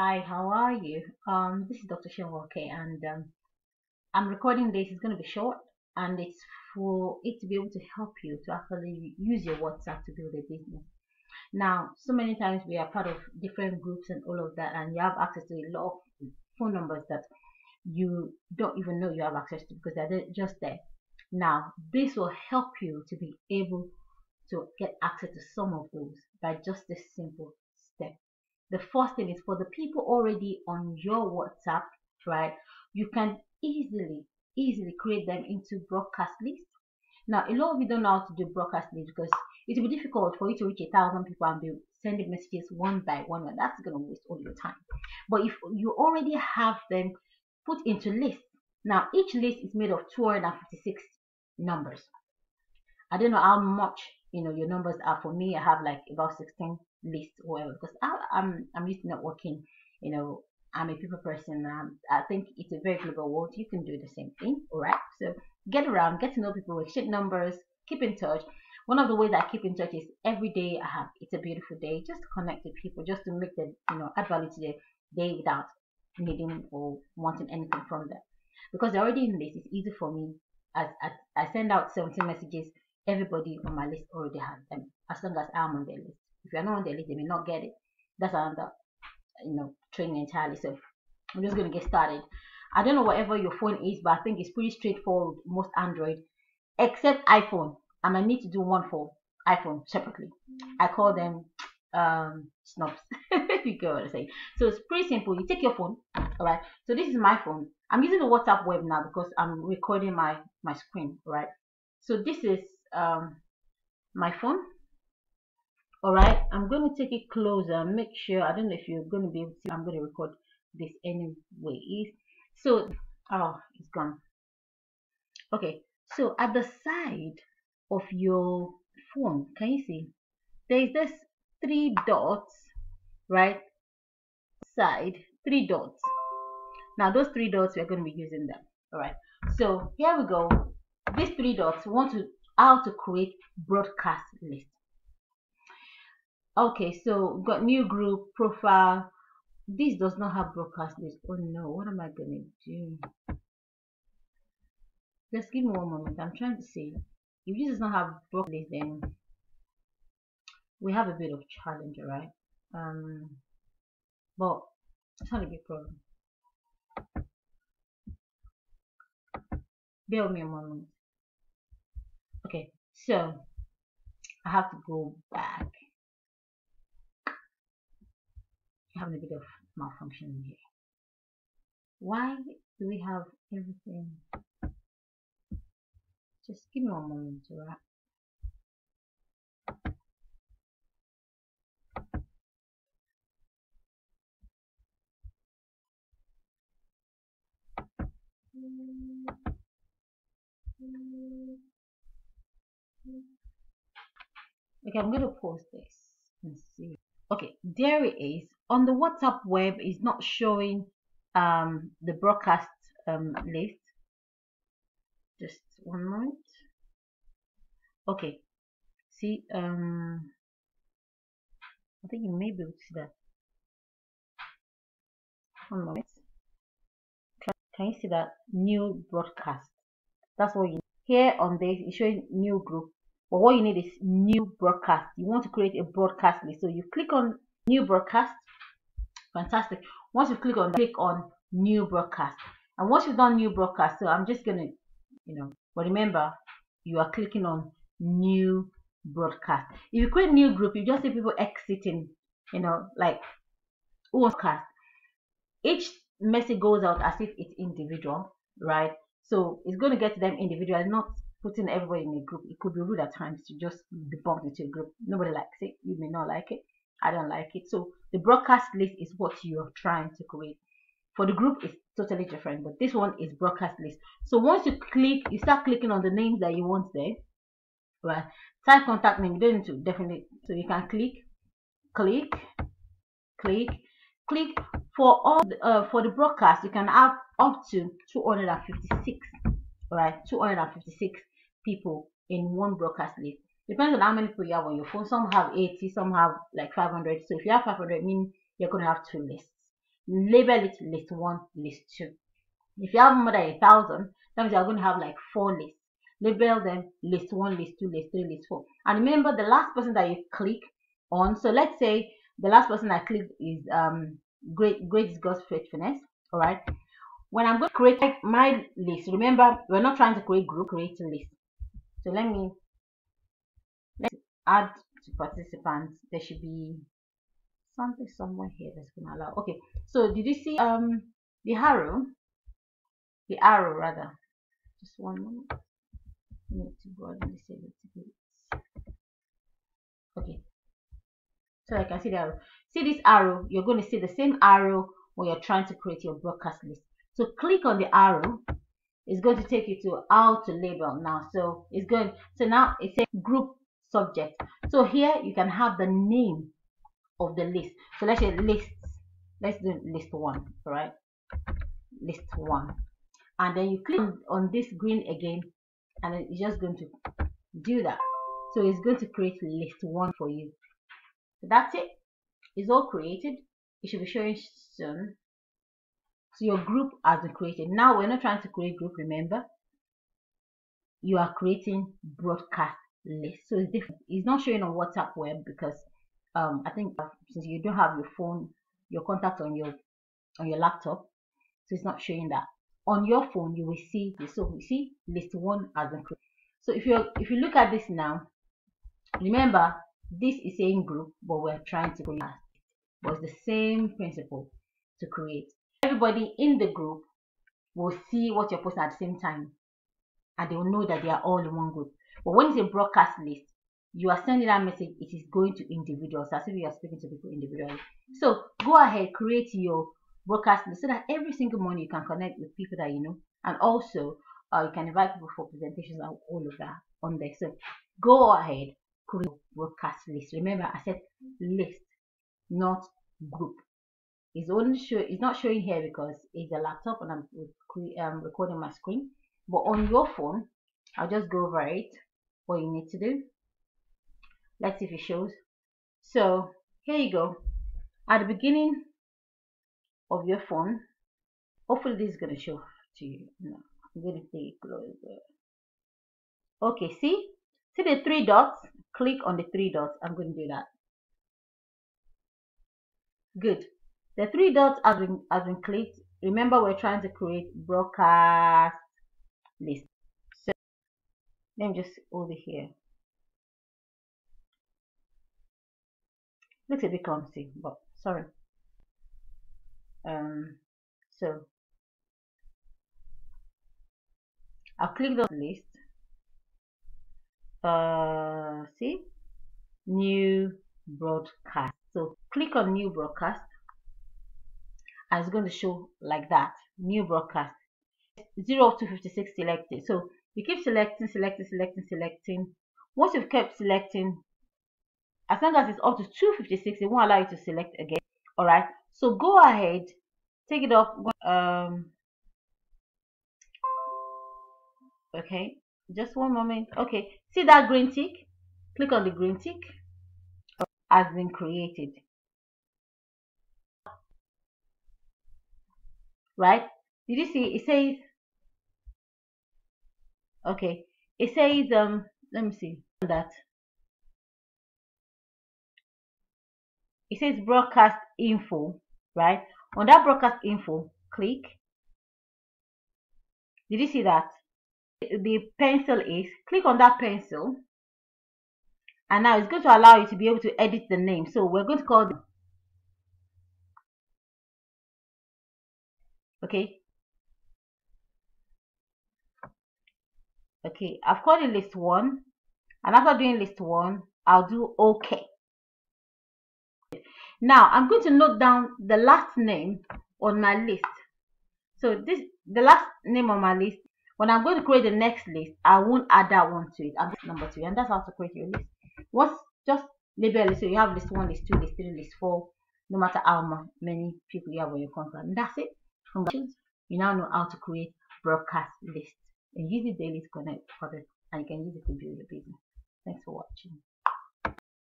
Hi, how are you? This is Dr. Shenwoke, and I'm recording this. It's going to be short, and it's for it to be able to help you to actually use your WhatsApp to build a business. Now, so many times we are part of different groups and all of that, and you have access to a lot of phone numbers that you don't even know you have access to because just there. Now, this will help you to be able to get access to some of those by just this simple step. The first thing is for the people already on your WhatsApp, right? You can easily create them into broadcast lists. Now, a lot of you don't know how to do broadcast lists because it will be difficult for you to reach 1,000 people and be sending messages one by one, and that's going to waste all your time. But if you already have them put into lists, now each list is made of 256 numbers. I don't know how much your numbers are. For me, I have like about 16 lists or whatever because I'm used to networking. I'm a people person. I think it's a very global world. You can do the same thing, all right? So get around, get to know people, exchange numbers, keep in touch. One of the ways I keep in touch is every day I have it's a beautiful day, just to connect with people, just to make them add value to their day without needing or wanting anything from them. Because they're already in this, it's easy for me. As I send out 17 messages, everybody on my list already has them as long as I'm on their list. If you're not on their list, they may not get it. That's another training entirely. So I'm just going to get started. I don't know whatever your phone is, but I think it's pretty straightforward. Most Android except iPhone. I might need to do one for iPhone separately. I call them snobs. If you get what I'm saying. So it's pretty simple. You take your phone, all right? So this is my phone. I'm using the WhatsApp web now because I'm recording my screen, all right? So this is my phone. All right, I'm going to take it closer and make sure. I don't know if you're going to be able to see. I'm going to record this anyway. So it's gone. Okay, so at the side of your phone, can you see there is this three dots, right? Side, three dots. Now those three dots, we're going to be using them. All right, so here we go. These three dots, we want to how to create broadcast list. Okay, so we've got new group profile. This does not have broadcast list. Oh no, what am I gonna do? Just give me one moment. I'm trying to see. If this does not have broadcast list, then we have a bit of challenge, right? But it's not a big problem. Bear with me a moment. Okay, so I have to go back. Having a bit of malfunction here. Why do we have everything? Just give me one moment, alright? Okay, I'm going to pause this and see. Okay, there it is. On the WhatsApp web, it's not showing the broadcast list. Just one moment. Okay, see, I think you may be able to see that. One moment. Can you see that new broadcast? That's what you need. Here on this it's showing new group, but what you need is new broadcast. You want to create a broadcast list, so you click on new broadcast. Fantastic. Once you click on new broadcast, and once you've done new broadcast, so I'm just gonna but remember you are clicking on new broadcast. If you create new group, you just see people exiting, like who wants cast. Each message goes out as if it's individual, right? So it's going to get to them individually, not putting everybody in a group. It could be rude at times to just be bumped into a group. Nobody likes it. You may not like it. I don't like it. So the broadcast list is what you're trying to create. For the group, it's totally different, but this one is broadcast list. So once you click, you start clicking on the names that you want there, right? Type contact name. You don't need to definitely. So you can click, click, for all for the broadcast. You can have up to 256, right? 256 people in one broadcast list. Depends on how many people you have on your phone. Some have 80, some have like 500. So if you have 500, mean you're going to have two lists. label it list 1, list 2. If you have more than 1,000, that means you're going to have like 4 lists. Label them list 1, list 2, list 3, list 4. And remember the last person that you click on. So let's say the last person I clicked is Great is God's faithfulness. All right. When I'm going to create my list, remember we're not trying to create group, create a list. So let's add to participants. There should be something somewhere here that's going to allow. Okay. So did you see the arrow? The arrow rather. Just one moment. I need to broaden this a little bit. Okay. So I can see the arrow. See this arrow? You're going to see the same arrow when you're trying to create your broadcast list. So click on the arrow. It's going to take you to how to label now. So it's going. So now it says group subject. So here you can have the name of the list. So let's say lists. Let's do list 1. All right. List 1. And then you click on this green again, and then it's just going to do that. So it's going to create list 1 for you. So that's it. It's all created. It should be showing soon. So your group has been created. Now we're not trying to create group, remember. You are creating broadcast list. So it's different. It's not showing on WhatsApp web because I think since you don't have your phone, your contact on your laptop, so it's not showing that. On your phone you will see this. So you see list 1 has been created. So if you look at this now, remember this is saying group, but we're trying to create, but it's the same principle to create. Everybody in the group will see what you're posting at the same time, and they will know that they are all in one group. But when it's a broadcast list, you are sending that message, it is going to individuals, as if you are speaking to people individually. So go ahead, create your broadcast list so that every single morning you can connect with people that you know, and also you can invite people for presentations and all of that on there. So go ahead, create broadcast list. Remember, I said list, not group. It's not showing here because it's a laptop and I'm recording my screen. But on your phone, I'll just go over it. What you need to do. Let's see if it shows. So here you go. At the beginning of your phone, hopefully this is going to show to you. No, I'm going to take it closer. Okay, see the 3 dots? Click on the 3 dots. I'm going to do that. Good. The 3 dots have been clicked. Remember, we're trying to create broadcast list. So let me just hold it here. Looks a bit clumsy, but sorry. So I'll click the list. See, new broadcast. So click on new broadcast, and it's going to show like that. New broadcast. 0 up to 56 selected. So you keep selecting. Once you've kept selecting, as long as it's up to 256, it won't allow you to select again. All right. So go ahead, take it up. Okay, just one moment. Okay, see that green tick? Click on the green tick. Has been created. Right? Did you see? It says. Okay, it says let me see that. It says broadcast info, right? On that broadcast info, click. Did you see that? The pencil is, click on that pencil, and now it's going to allow you to be able to edit the name. So we're going to call it, okay, I've called it list 1, and after doing list 1, I'll do OK. Now I'm going to note down the last name on my list. So the last name on my list. When I'm going to create the next list, I won't add that one to it. I'm number 2, and that's how to create your list. Once just label it, so you have list 1, list 2, list 3, list 4, no matter how many people you have on your contract, and that's it. Congratulations, you now know how to create broadcast lists and use it daily to connect with others, and you can use it to build your business. Thanks for watching.